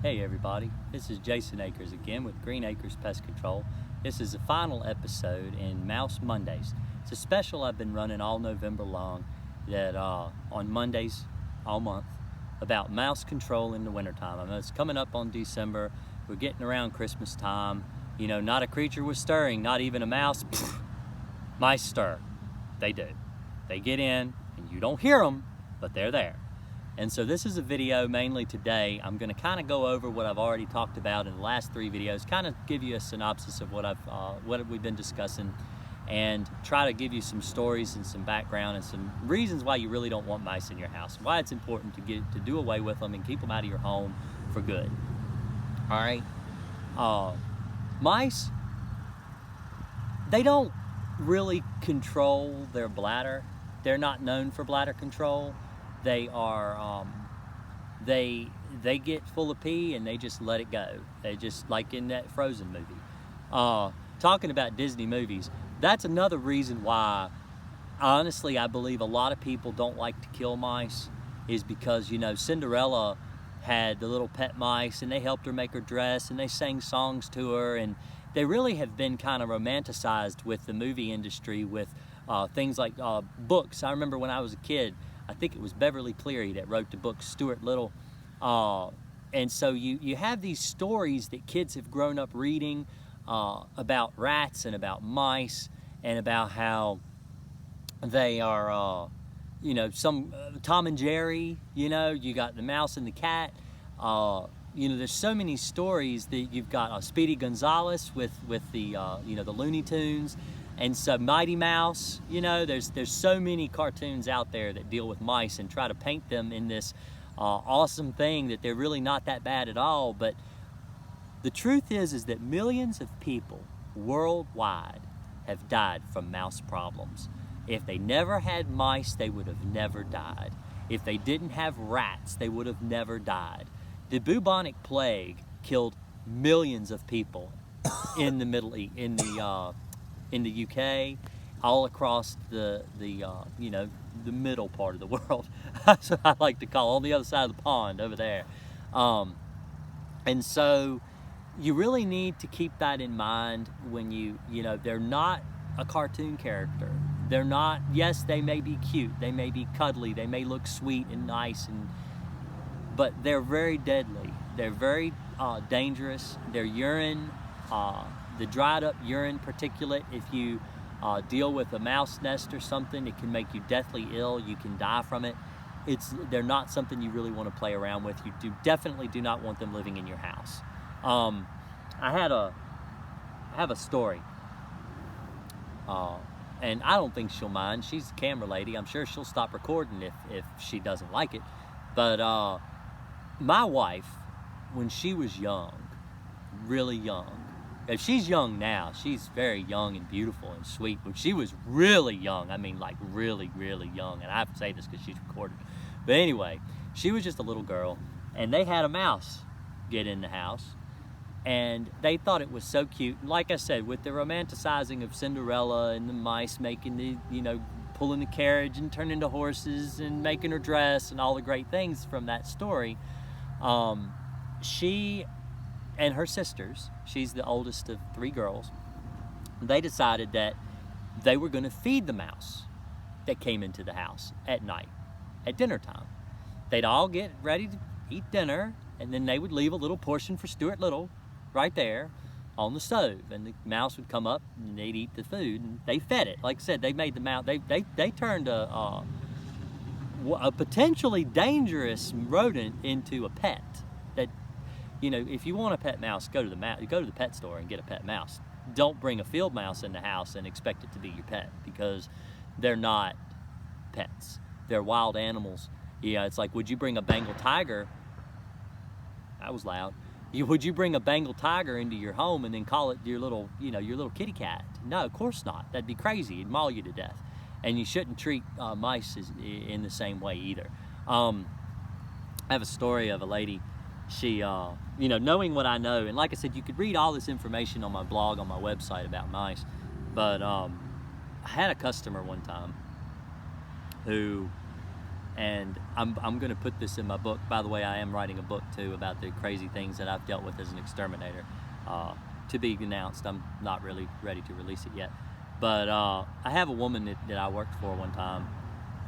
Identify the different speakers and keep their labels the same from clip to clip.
Speaker 1: Hey everybody, this is Jason Akers again with Green Acres Pest Control. This is the final episode in Mouse Mondays. It's a special I've been running all November long that on Mondays all month about mouse control in the wintertime. I mean, it's coming up on December. We're getting around Christmas time. You know, not a creature was stirring, not even a mouse. Mice stir. They do. They get in and you don't hear them, but they're there. And so this is a video mainly today. I'm going to kind of go over what I've already talked about in the last 3 videos, kind of give you a synopsis of what we've been discussing, and try to give you some stories and some background and some reasons why you really don't want mice in your house, why it's important to do away with them and keep them out of your home for good. All right, mice, they don't really control their bladder. They're not known for bladder control. They are, they get full of pee and they just let it go. They just, like in that Frozen movie. Talking about Disney movies, that's another reason why, honestly, I believe a lot of people don't like to kill mice, is because, you know, Cinderella had the little pet mice and they helped her make her dress and they sang songs to her, and they really have been kind of romanticized with the movie industry with things like books. I remember when I was a kid, I think it was Beverly Cleary that wrote the book Stuart Little. And so you have these stories that kids have grown up reading about rats and about mice and about how they are, you know, some Tom and Jerry, you know, you got the mouse and the cat. You know, there's so many stories that you've got Speedy Gonzales with the, you know, the Looney Tunes. And so Mighty Mouse, you know, there's so many cartoons out there that deal with mice and try to paint them in this awesome thing that they're really not that bad at all. But the truth is that millions of people worldwide have died from mouse problems. If they never had mice, they would have never died. If they didn't have rats, they would have never died. The bubonic plague killed millions of people in the Middle East, in the UK, all across the you know, the middle part of the world. That's what I like to call, on the other side of the pond over there. And so you really need to keep that in mind when you know, they're not a cartoon character. They're not, yes, they may be cute, they may be cuddly, they may look sweet and nice, but they're very deadly. They're very dangerous. Their urine, the dried up urine particulate, if you deal with a mouse nest or something, it can make you deathly ill. You can die from it. They're not something you really want to play around with. You definitely do not want them living in your house. I have a story, and I don't think she'll mind. She's a camera lady. I'm sure she'll stop recording if she doesn't like it. But my wife, when she was young, really young, if she's young now, she's very young and beautiful and sweet. When she was really young, I mean like really, really young, and I have to say this because she's recorded. But anyway, she was just a little girl, and they had a mouse get in the house, and they thought it was so cute. And like I said, with the romanticizing of Cinderella and the mice making the, you know, pulling the carriage and turning into horses and making her dress and all the great things from that story, she and her sisters, she's the oldest of 3 girls, they decided that they were going to feed the mouse that came into the house at night, at dinner time. They'd all get ready to eat dinner, and then they would leave a little portion for Stuart Little right there on the stove, and the mouse would come up and they'd eat the food, and they fed it. Like I said, they made the mouse, they turned a potentially dangerous rodent into a pet. That, you know, if you want a pet mouse, go to the pet store and get a pet mouse. Don't bring a field mouse in the house and expect it to be your pet, because they're not pets. They're wild animals. Yeah, it's like, would you bring a Bengal tiger? That was loud. Would you bring a Bengal tiger into your home and then call it your little, you know, your little kitty cat? No, of course not. That'd be crazy. It'd maul you to death. And you shouldn't treat mice in the same way either. I have a story of a lady. She, you know, knowing what I know, and like I said, you could read all this information on my blog, on my website about mice, but I had a customer one time who And I'm going to put this in my book. By the way, I am writing a book too about the crazy things that I've dealt with as an exterminator. To be announced. I'm not really ready to release it yet. But I have a woman that I worked for one time,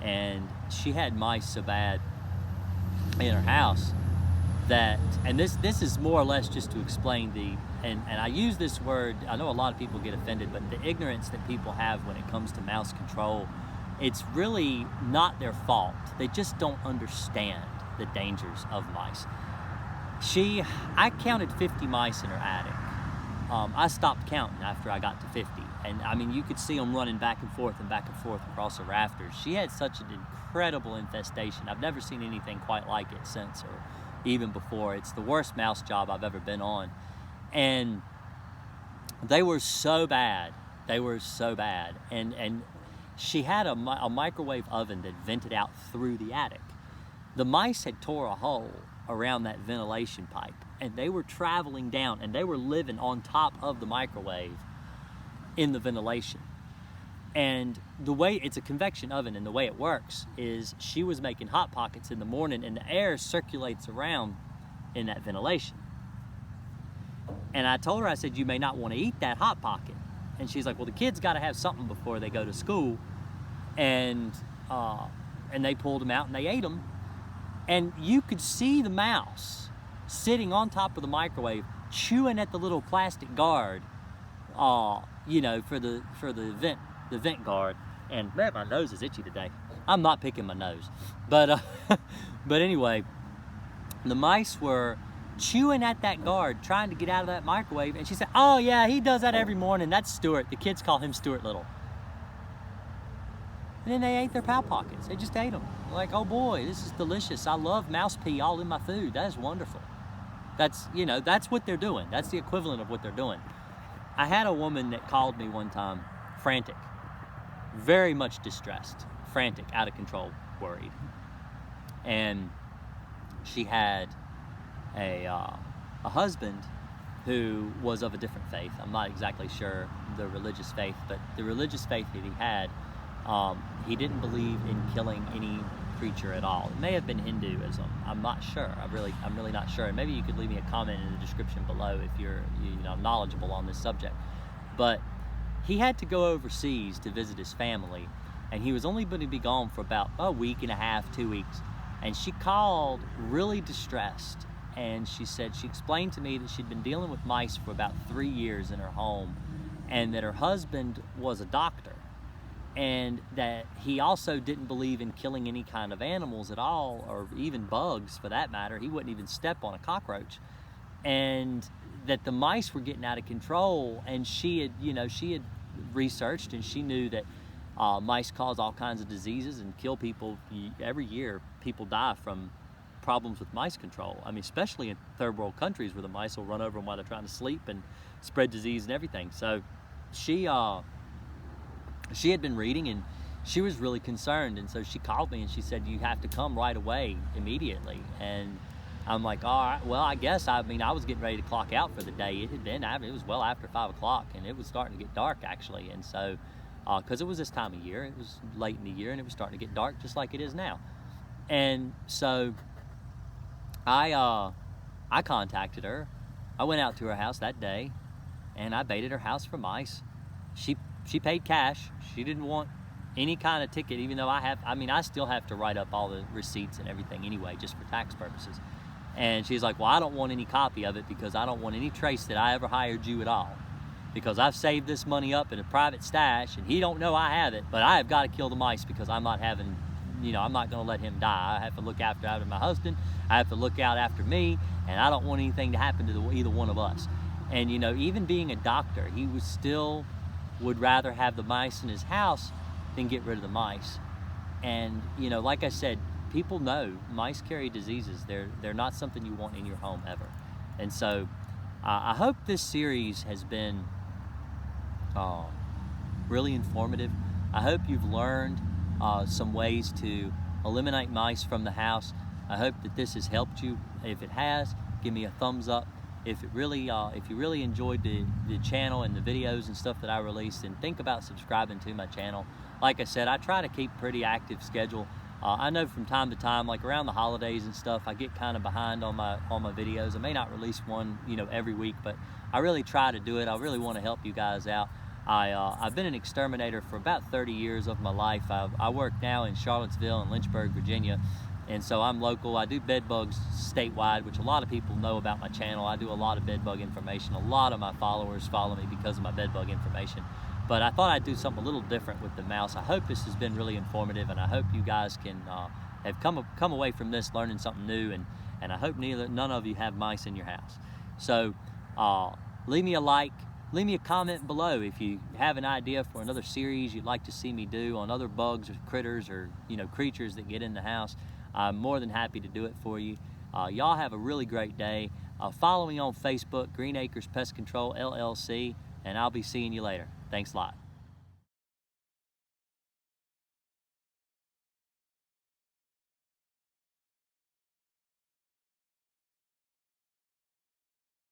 Speaker 1: and she had mice so bad in her house that, and this is more or less just to explain and I use this word, I know a lot of people get offended, but the ignorance that people have when it comes to mouse control, it's really not their fault. They just don't understand the dangers of mice. I counted 50 mice in her attic. I stopped counting after I got to 50. And I mean, you could see them running back and forth across the rafters. She had such an incredible infestation. I've never seen anything quite like it since, or even before. It's the worst mouse job I've ever been on. And they were so bad. And she had a microwave oven that vented out through the attic. The mice had tore a hole around that ventilation pipe, and they were traveling down, and they were living on top of the microwave in the ventilation. And the way, it's a convection oven, and the way it works is she was making hot pockets in the morning, and the air circulates around in that ventilation. And I told her, I said, you may not want to eat that hot pocket. And she's like, well, the kids got to have something before they go to school. And they pulled them out and they ate them. And you could see the mouse sitting on top of the microwave, chewing at the little plastic guard, you know, for the vent guard. And man, my nose is itchy today. I'm not picking my nose, but anyway, the mice were chewing at that guard, trying to get out of that microwave. And she said, "Oh yeah, he does that every morning. That's Stuart. The kids call him Stuart Little." And then they ate their Pow Pockets. They just ate them. Like, oh boy, this is delicious. I love mouse pee all in my food. That is wonderful. That's, you know, that's what they're doing. That's the equivalent of what they're doing. I had a woman that called me one time, frantic, very much distressed, frantic, out of control, worried. And she had a husband who was of a different faith. I'm not exactly sure the religious faith, but the religious faith that he had, he didn't believe in killing any creature at all. It may have been Hinduism. I'm not sure. I'm really not sure. And maybe you could leave me a comment in the description below if you're knowledgeable on this subject. But he had to go overseas to visit his family, and he was only going to be gone for about a week and a half, 2 weeks. And she called really distressed, and she said, she explained to me that she'd been dealing with mice for about 3 years in her home, and that her husband was a doctor, and that he also didn't believe in killing any kind of animals at all, or even bugs for that matter. He wouldn't even step on a cockroach. And that the mice were getting out of control, and she had researched, and she knew that mice cause all kinds of diseases and kill people. Every year people die from problems with mice control. I mean, especially in third world countries where the mice will run over them while they're trying to sleep and spread disease and everything. So she had been reading, and she was really concerned, and so she called me and she said, "You have to come right away, immediately." And I'm like, all right, well, I guess, I was getting ready to clock out for the day. It was well after 5 o'clock, and it was starting to get dark, actually. And so, because it was this time of year, it was late in the year, and it was starting to get dark just like it is now. And so I contacted her. I went out to her house that day, and I baited her house for mice. She paid cash. She didn't want any kind of ticket, even though I still have to write up all the receipts and everything anyway, just for tax purposes. And she's like, well, I don't want any copy of it because I don't want any trace that I ever hired you at all, because I've saved this money up in a private stash, and he don't know I have it, but I have got to kill the mice because I'm not having, I'm not going to let him die. I have to look after my husband. I have to look out after me, and I don't want anything to happen to either one of us. And, even being a doctor, he would rather have the mice in his house than get rid of the mice. And, like I said, people know mice carry diseases. They're not something you want in your home ever. And so I hope this series has been really informative. I hope you've learned some ways to eliminate mice from the house. I hope that this has helped you. If it has, give me a thumbs up. If you really enjoyed the channel and the videos and stuff that I released, then think about subscribing to my channel. Like I said, I try to keep a pretty active schedule. I know from time to time, like around the holidays and stuff, I get kind of behind on my videos. I may not release one, you know, every week, but I really try to do it. I really want to help you guys out. I've been an exterminator for about 30 years of my life. I work now in Charlottesville and Lynchburg, Virginia, and so I'm local. I do bed bugs statewide, which a lot of people know about my channel. I do a lot of bed bug information. A lot of my followers follow me because of my bed bug information. But I thought I'd do something a little different with the mouse. I hope this has been really informative, and I hope you guys can have come away from this learning something new, and I hope none of you have mice in your house. So leave me a like, leave me a comment below if you have an idea for another series you'd like to see me do on other bugs or critters or, you know, creatures that get in the house. I'm more than happy to do it for you. Y'all have a really great day. Follow me on Facebook, Green Acres Pest Control LLC, and I'll be seeing you later. Thanks a lot.